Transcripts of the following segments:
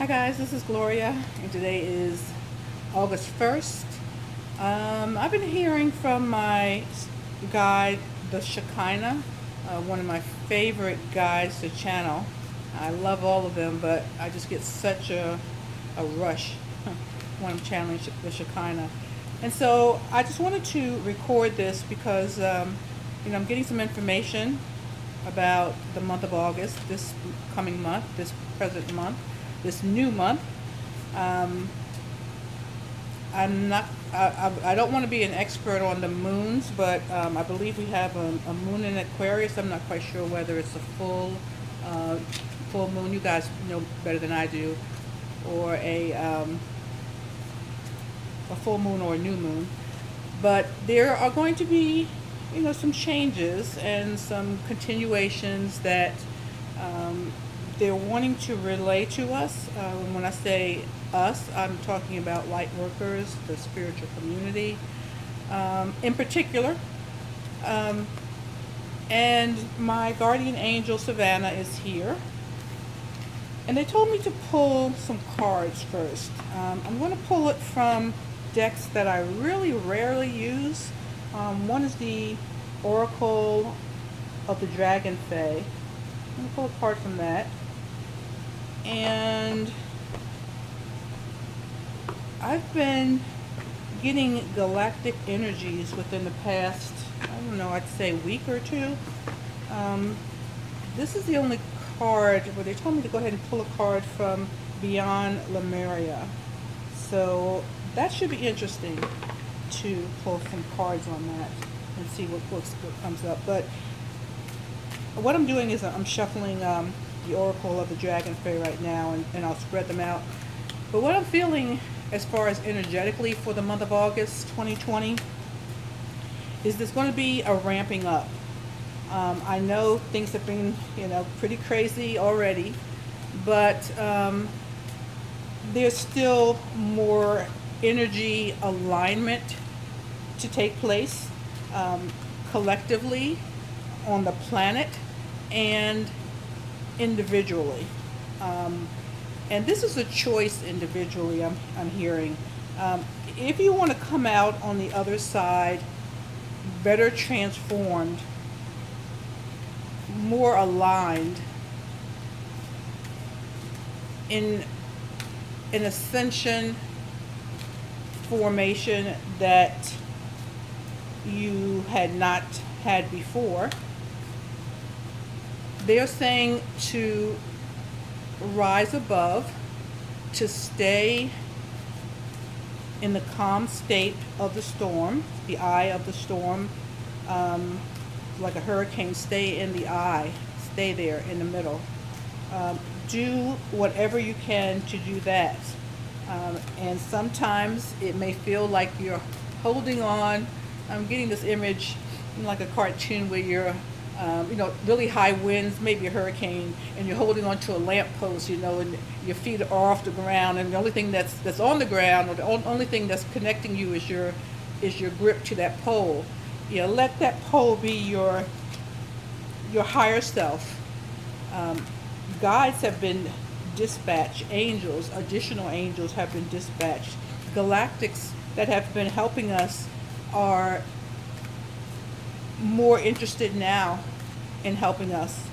Hi guys, this is Gloria, and today is August 1st. I've been hearing from my guide, the Shekinah, one of my favorite guides to channel. I love all of them, but I just get such a rush when I'm channeling the Shekinah. And so I just wanted to record this because I'm getting some information about the month of August, this coming month, this present month, this new month. I'm not. I don't want to be an expert on the moons, but I believe we have a moon in Aquarius. I'm not quite sure whether it's a full moon. You guys know better than I do, or a full moon or a new moon. But there are going to be, some changes and some continuations that they're wanting to relay to us. When I say us, I'm talking about Lightworkers, the spiritual community, in particular. And my guardian angel, Savannah, is here. And they told me to pull some cards first. I'm going to pull it from decks that I really rarely use. One is the Oracle of the Dragon Fae. I'm going to pull a card from that. And I've been getting galactic energies within the past, I'd say week or two. This is the only card where they told me to go ahead and pull a card from Beyond Lemuria. So that should be interesting to pull some cards on that and see what comes up. But what I'm doing is I'm shuffling the Oracle of the Dragon Fae right now, and I'll spread them out. But what I'm feeling as far as energetically for the month of August 2020 is there's going to be a ramping up. I know things have been, pretty crazy already, but there's still more energy alignment to take place collectively on the planet and individually. And this is a choice individually, I'm hearing. If you want to come out on the other side better transformed, more aligned, in an ascension formation that you had not had before, they're saying to rise above, to stay in the calm state of the storm, the eye of the storm, like a hurricane. Stay in the eye, stay there in the middle. Do whatever you can to do that. And sometimes it may feel like you're holding on. I'm getting this image like a cartoon where you're really high winds, maybe a hurricane, and you're holding onto a lamppost, and your feet are off the ground, and the only thing that's on the ground, or the only thing that's connecting you is your grip to that pole. Let that pole be your higher self. Guides have been dispatched, angels, additional angels have been dispatched. Galactics that have been helping us are more interested now in helping us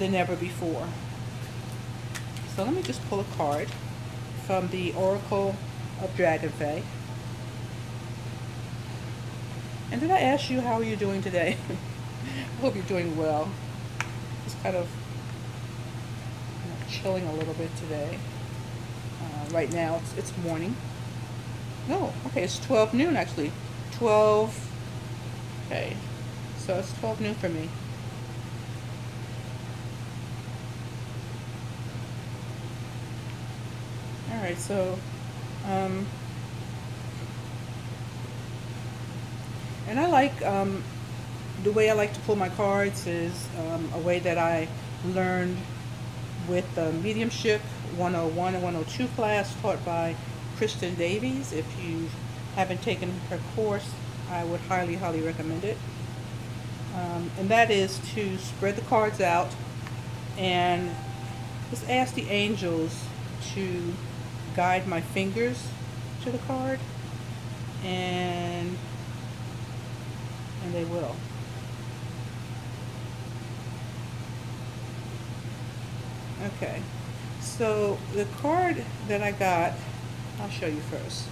than ever before. So let me just pull a card from the Oracle of Dragon Fae. And did I ask you, how are you doing today? I hope you're doing well. Just kind of chilling a little bit today. Right now it's morning. No, okay, it's 12 noon actually. 12, okay, so it's 12 noon for me. Alright, so, and I like, the way I like to pull my cards is a way that I learned with the Mediumship 101 and 102 class taught by Kristen Davies. If you haven't taken her course, I would highly, highly recommend it. And that is to spread the cards out and just ask the angels to guide my fingers to the card, and they will. Okay, so the card that I got, I'll show you first.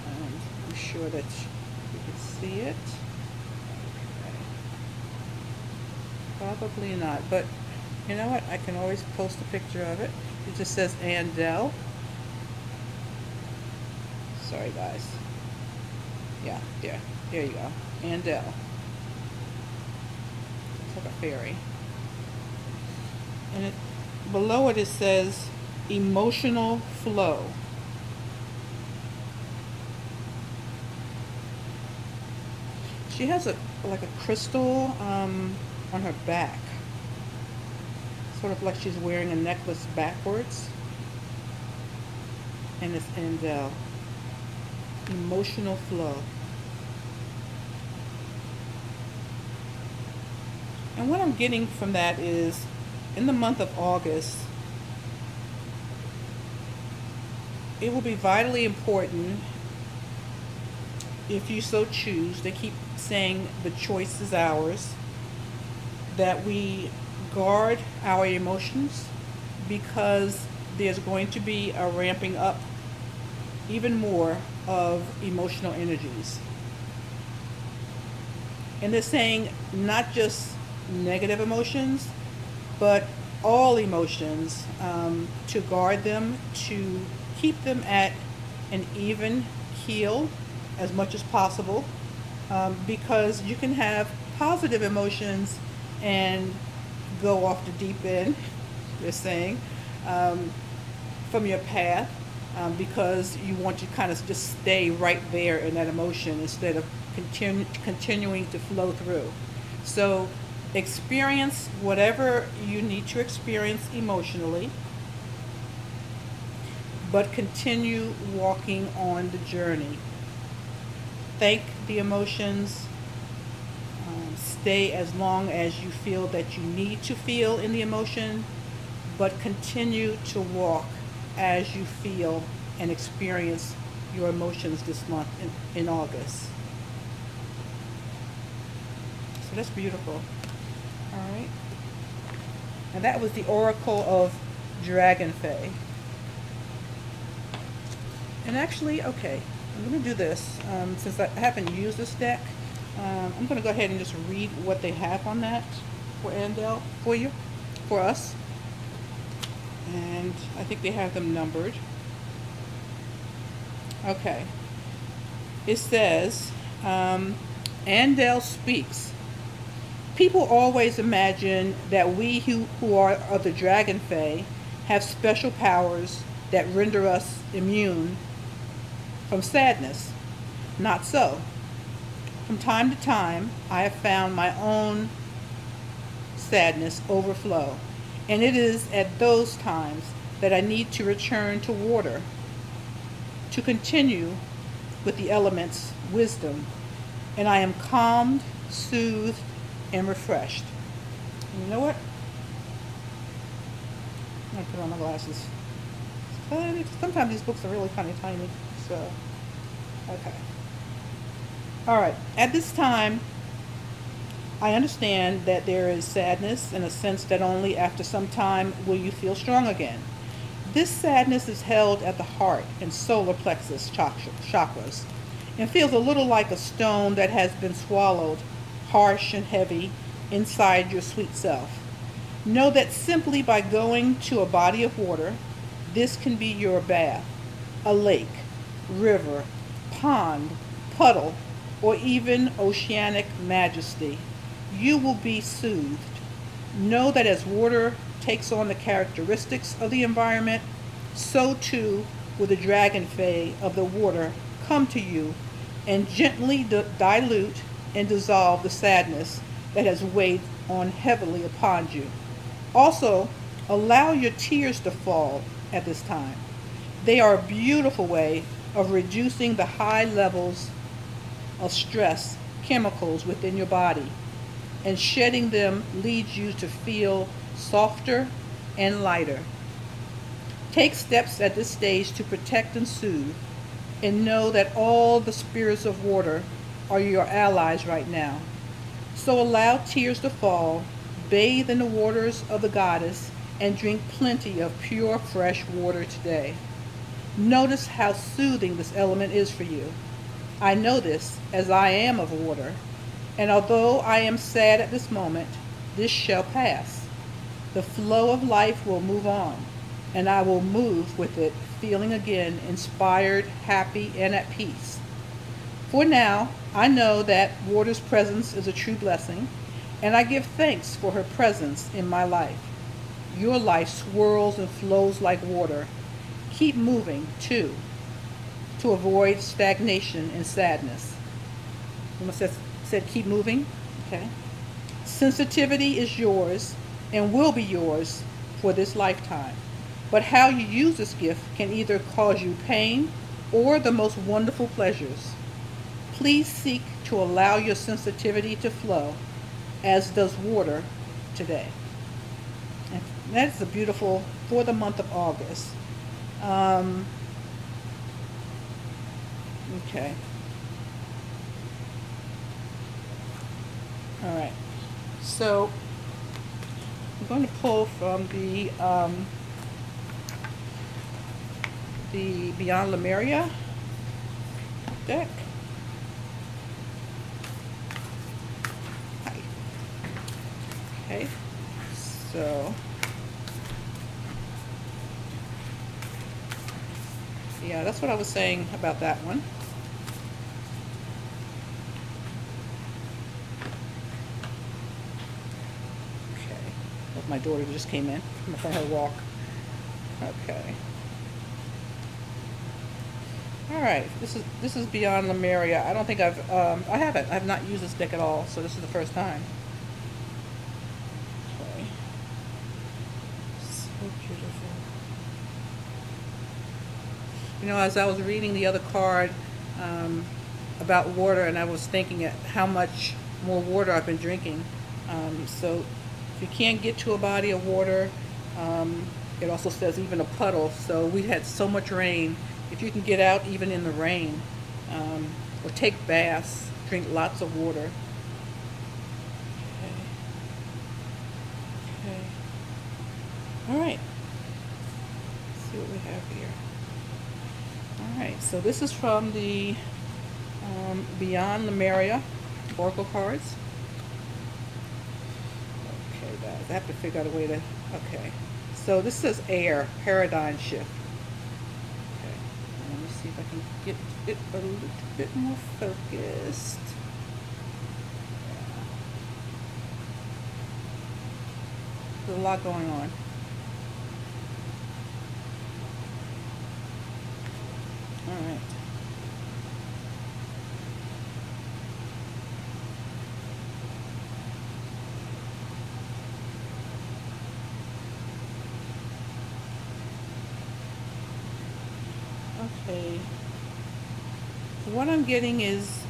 I'm sure that you can see it. Okay. Probably not, but you know what? I can always post a picture of it. It just says Andel. Sorry, guys. Yeah, there you go. Andel. It's like a fairy. And below it says emotional flow. She has like a crystal on her back, sort of like she's wearing a necklace backwards. And it's Andel. Emotional flow. And what I'm getting from that is, in the month of August, it will be vitally important, if you so choose, they keep saying the choice is ours, that we guard our emotions, because there's going to be a ramping up even more of emotional energies. And they're saying not just negative emotions, but all emotions, to guard them, to keep them at an even keel as much as possible, because you can have positive emotions and go off the deep end, they're saying, from your path, because you want to kind of just stay right there in that emotion instead of continuing to flow through. So experience whatever you need to experience emotionally, but continue walking on the journey. Thank the emotions. Stay as long as you feel that you need to feel in the emotion, but continue to walk as you feel and experience your emotions this month in August. So that's beautiful. All right. And that was the Oracle of Dragon Fae. And actually, okay, I'm going to do this. Since I haven't used this deck, I'm going to go ahead and just read what they have on that for Andel, for us. And I think they have them numbered. Okay. It says, Andel speaks. People always imagine that we who are of the Dragon Fae have special powers that render us immune from sadness. Not so. From time to time, I have found my own sadness overflow, and it is at those times that I need to return to water to continue with the element's wisdom, and I am calmed, soothed, and refreshed. And you know what? I'm going to put on my glasses. Sometimes these books are really kind of tiny, so, okay. All right, at this time, I understand that there is sadness in a sense that only after some time will you feel strong again. This sadness is held at the heart and solar plexus chakras and feels a little like a stone that has been swallowed, harsh and heavy, inside your sweet self. Know that simply by going to a body of water, this can be your bath, a lake, river, pond, puddle, or even oceanic majesty, you will be soothed. Know that as water takes on the characteristics of the environment, so too will the Dragon Fae of the water come to you and gently dilute and dissolve the sadness that has weighed on heavily upon you. Also, allow your tears to fall at this time. They are a beautiful way of reducing the high levels of stress chemicals within your body, and shedding them leads you to feel softer and lighter. Take steps at this stage to protect and soothe, and know that all the spirits of water are your allies right now. So allow tears to fall, bathe in the waters of the goddess, and drink plenty of pure, fresh water today. Notice how soothing this element is for you. I know this, as I am of water, and although I am sad at this moment, this shall pass. The flow of life will move on, and I will move with it, feeling again inspired, happy, and at peace. For now, I know that water's presence is a true blessing, and I give thanks for her presence in my life. Your life swirls and flows like water. Keep moving, too, to avoid stagnation and sadness. Almost said keep moving. Okay. Sensitivity is yours and will be yours for this lifetime. But how you use this gift can either cause you pain or the most wonderful pleasures. Please seek to allow your sensitivity to flow, as does water today. And that's a beautiful for the month of August. Okay. All right. So I'm going to pull from the Beyond Lemuria deck. Hi. Okay. So yeah, that's what I was saying about that one. Okay. Well, my daughter just came in for her walk. Okay. All right. This is Beyond Lemuria. I don't think I've not used this deck at all, so this is the first time. Okay. So beautiful. You know, as I was reading the other card about water, and I was thinking at how much more water I've been drinking. So if you can't get to a body of water, it also says even a puddle. So we had so much rain. If you can get out even in the rain, or take baths, drink lots of water. Okay. Okay. All right. Let's see what we have here. All right, so this is from the Beyond Lemuria Oracle cards. Okay, guys, I have to figure out a way to, okay. So this says air, paradigm shift. Okay, let me see if I can get it a little bit more focused. Yeah. There's a lot going on. All right. Okay. What I'm getting is,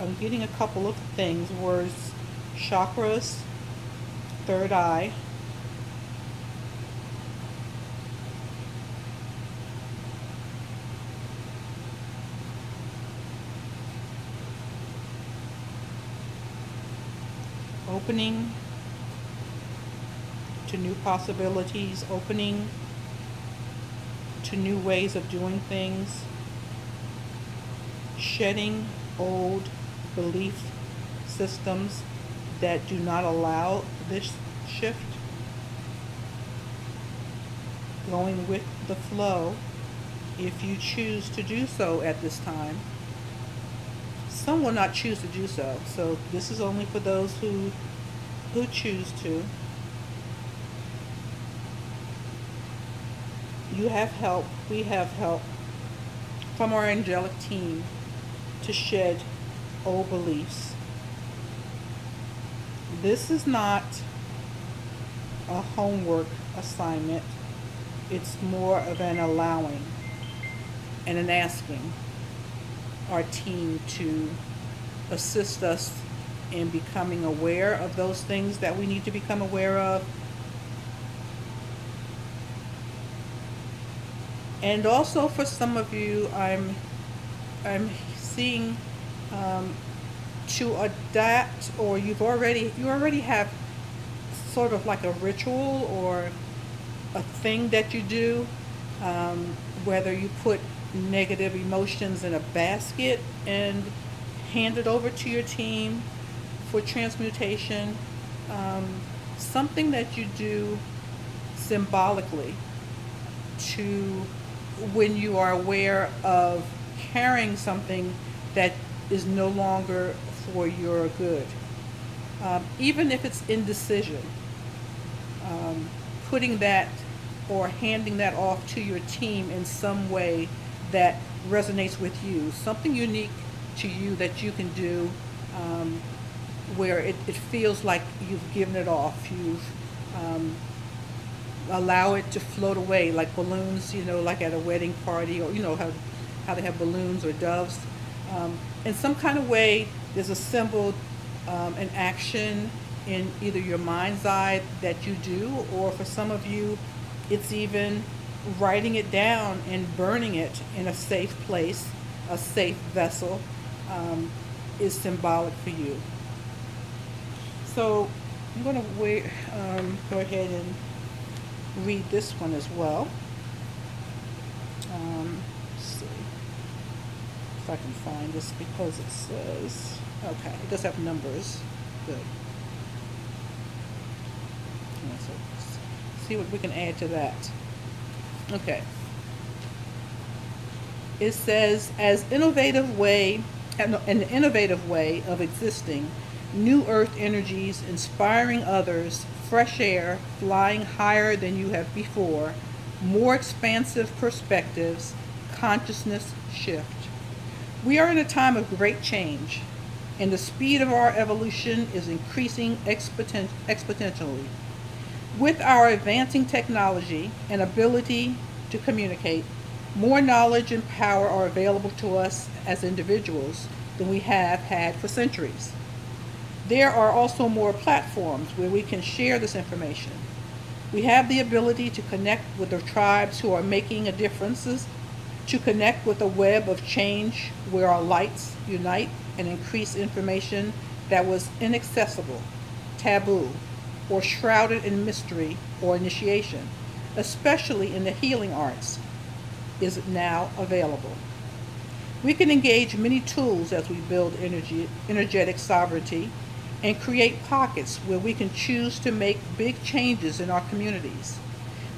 I'm getting a couple of things. Words, chakras, third eye. Opening to new possibilities, opening to new ways of doing things, shedding old belief systems that do not allow this shift, going with the flow if you choose to do so at this time. Some will not choose to do so, so this is only for those who choose to. You have help, we have help from our angelic team to shed old beliefs. This is not a homework assignment. It's more of an allowing and an asking our team to assist us in becoming aware of those things that we need to become aware of, And also for some of you, I'm seeing to adapt, or you already have sort of like a ritual or a thing that you do, whether you put negative emotions in a basket and hand it over to your team for transmutation, um, something that you do symbolically to when you are aware of carrying something that is no longer for your good. Even if it's indecision, putting that or handing that off to your team in some way that resonates with you, something unique to you that you can do, where it feels like you've given it off. You've allow it to float away like balloons, like at a wedding party, or how they have balloons or doves. In some kind of way, there's a symbol, an action in either your mind's eye that you do, or for some of you, it's even writing it down and burning it in a safe place, a safe vessel, is symbolic for you. So I'm going to go ahead and read this one as well. Let's see if I can find this, because it says, okay, it does have numbers. Good. Yeah, so let's see what we can add to that. Okay. It says, an innovative way of existing, new earth energies inspiring others, fresh air, flying higher than you have before, more expansive perspectives, consciousness shift. We are in a time of great change, and the speed of our evolution is increasing exponentially. With our advancing technology and ability to communicate, more knowledge and power are available to us as individuals than we have had for centuries. There are also more platforms where we can share this information. We have the ability to connect with the tribes who are making a difference, to connect with a web of change where our lights unite and increase information that was inaccessible, taboo, or shrouded in mystery or initiation, especially in the healing arts, is now available. We can engage many tools as we build energetic sovereignty and create pockets where we can choose to make big changes in our communities.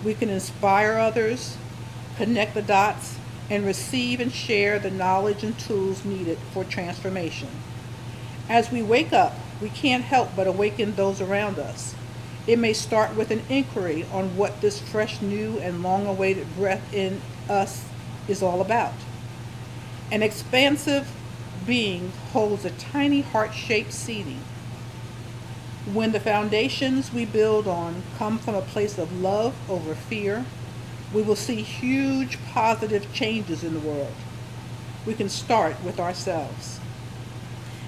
We can inspire others, connect the dots, and receive and share the knowledge and tools needed for transformation. As we wake up, we can't help but awaken those around us. It may start with an inquiry on what this fresh, new, and long-awaited breath in us is all about. An expansive being holds a tiny heart-shaped seeding. When the foundations we build on come from a place of love over fear, we will see huge positive changes in the world. We can start with ourselves.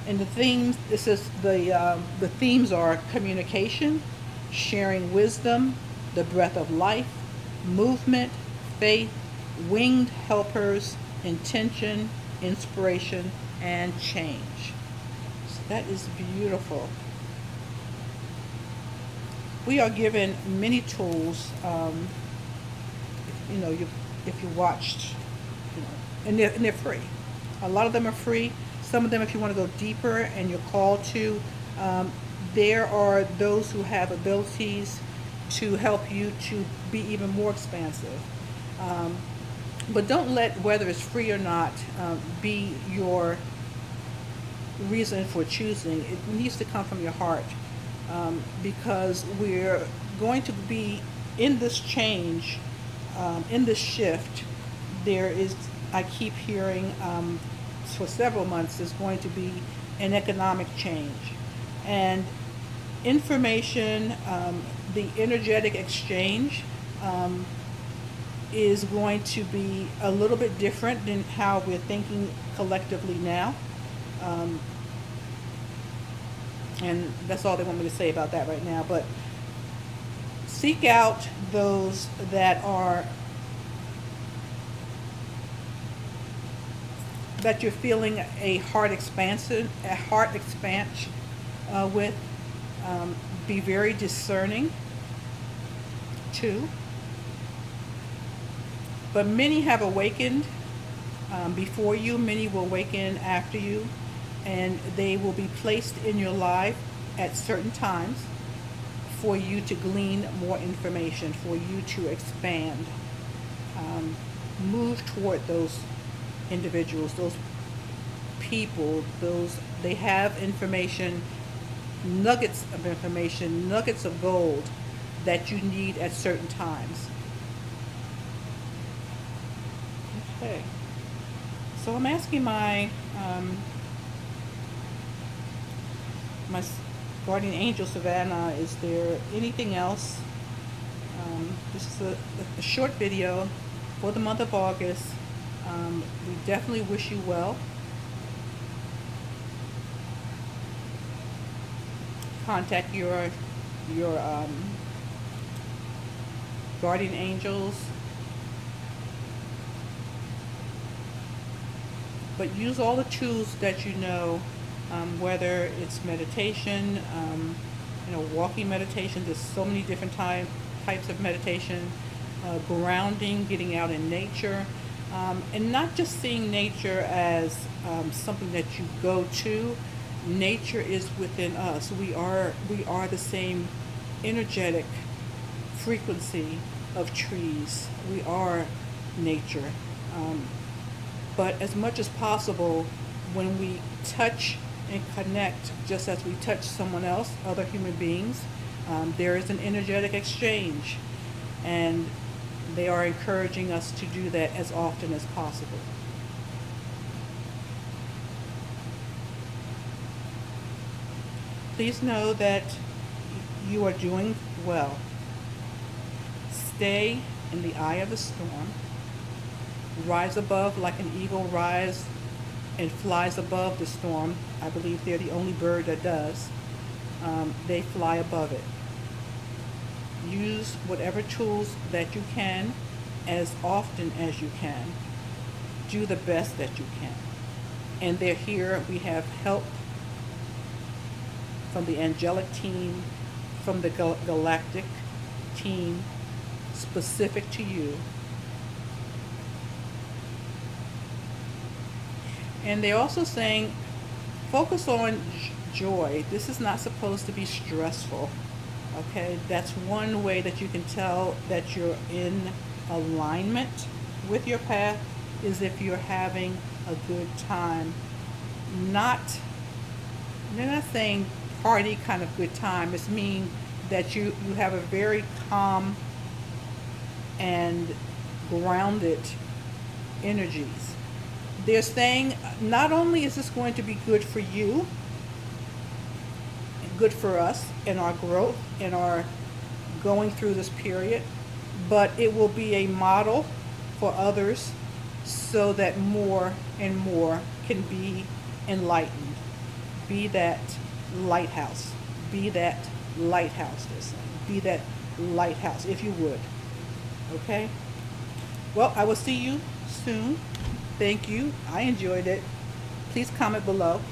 And the themes are communication, sharing wisdom, the breath of life, movement, faith, winged helpers, intention, inspiration, and change. So that is beautiful. We are given many tools. If you watched, and they're free. A lot of them are free. Some of them, if you want to go deeper and you're called to, there are those who have abilities to help you to be even more expansive. But don't let whether it's free or not be your reason for choosing. It needs to come from your heart, because we're going to be in this change, in this shift. There is, I keep hearing for several months, there's going to be an economic change. And information, the energetic exchange, is going to be a little bit different than how we're thinking collectively now. And that's all they want me to say about that right now. But seek out those that are that you're feeling a heart expansion, with. Be very discerning too. But many have awakened before you, many will awaken after you, and they will be placed in your life at certain times for you to glean more information, for you to expand, move toward those individuals, those people, they have information, nuggets of information, nuggets of gold that you need at certain times. Okay. So I'm asking my my guardian angel Savannah, is there anything else? This is a short video for the month of August. We definitely wish you well. Contact your guardian angels, but use all the tools that you know, whether it's meditation, walking meditation. There's so many different types of meditation, grounding, getting out in nature, and not just seeing nature as something that you go to. Nature is within us. We are the same energetic frequency of trees. We are nature. But as much as possible, when we touch and connect, just as we touch someone else, other human beings, there is an energetic exchange, and they are encouraging us to do that as often as possible. Please know that you are doing well. Stay in the eye of the storm. Rise above like an eagle rise and flies above the storm. I believe they're the only bird that does. They fly above it. Use whatever tools that you can as often as you can. Do the best that you can. And they're here. We have help from the angelic team, from the galactic team, specific to you. And they're also saying, focus on joy. This is not supposed to be stressful. Okay, that's one way that you can tell that you're in alignment with your path, is if you're having a good time. They're not saying party kind of good time. It's mean that you have a very calm and grounded energies. They're saying not only is this going to be good for you, good for us in our growth, in our going through this period, but it will be a model for others so that more and more can be enlightened. Be that lighthouse. Be that lighthouse, they're saying. Be that lighthouse, if you would. Okay? Well, I will see you soon. Thank you. I enjoyed it. Please comment below.